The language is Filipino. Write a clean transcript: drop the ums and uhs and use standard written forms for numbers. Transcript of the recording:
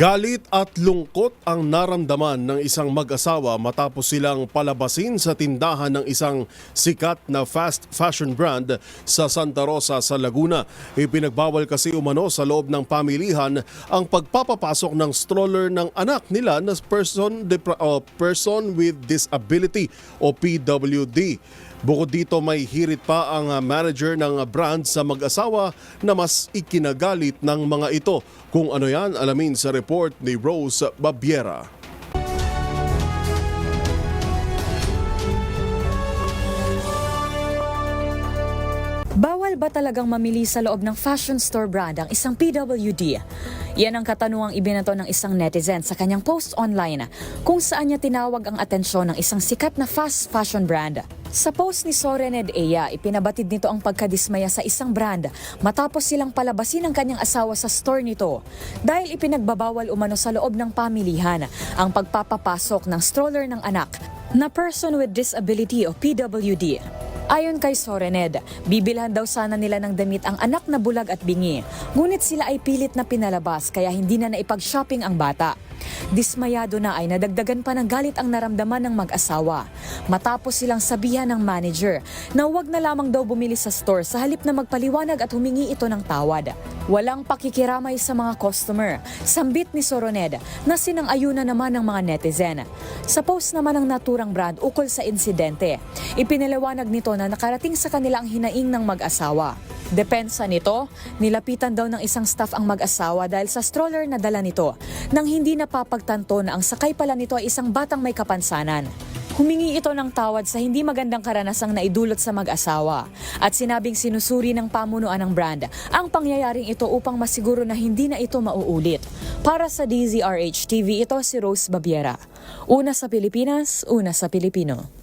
Galit at lungkot ang naramdaman ng isang mag-asawa matapos silang palabasin sa tindahan ng isang sikat na fast fashion brand sa Santa Rosa sa Laguna. Ipinagbawal kasi umano sa loob ng pamilihan ang pagpapapasok ng stroller ng anak nila na person with disability o PWD. Bukod dito may hirit pa ang manager ng brand sa mag-asawa na mas ikinagalit ng mga ito. Kung ano yan, alamin sa report ni Rose Babiera. Bawal ba talagang mamili sa loob ng fashion store brand ang isang PWD? Yan ang katanungang ibinato ng isang netizen sa kanyang post online kung saan niya tinawag ang atensyon ng isang sikat na fast fashion brand. Sa post ni Sorened Eya, ipinabatid nito ang pagkadismaya sa isang brand matapos silang palabasin ang kanyang asawa sa store nito dahil ipinagbabawal umano sa loob ng pamilihan ang pagpapapasok ng stroller ng anak na person with disability o PWD. Ayon kay Sorened, bibilhan daw sana nila ng damit ang anak na bulag at bingi, ngunit sila ay pilit na pinalabas kaya hindi na naipag-shopping ang bata. Dismayado na ay nadagdagan pa ng galit ang naramdaman ng mag-asawa matapos silang sabihan ng manager na huwag na lamang daw bumili sa store sa halip na magpaliwanag at humingi ito ng tawad. Walang pakikiramay sa mga customer, sambit ni Sorened na sinang-ayunan naman ng mga netizen. Sa post naman ng naturang brand ukol sa insidente, ipinaliwanag nito na nakarating sa kanila ang hinaing ng mag-asawa. Depensa nito, nilapitan daw ng isang staff ang mag-asawa dahil sa stroller na dala nito nang hindi napapagtanto na ang sakay pala nito ay isang batang may kapansanan. Humingi ito ng tawad sa hindi magandang karanasang naidulot sa mag-asawa at sinabing sinusuri ng pamunuan ng brand ang pangyayaring ito upang masiguro na hindi na ito mauulit. Para sa DZRH TV, ito si Rose Babiera. Una sa Pilipinas, una sa Pilipino.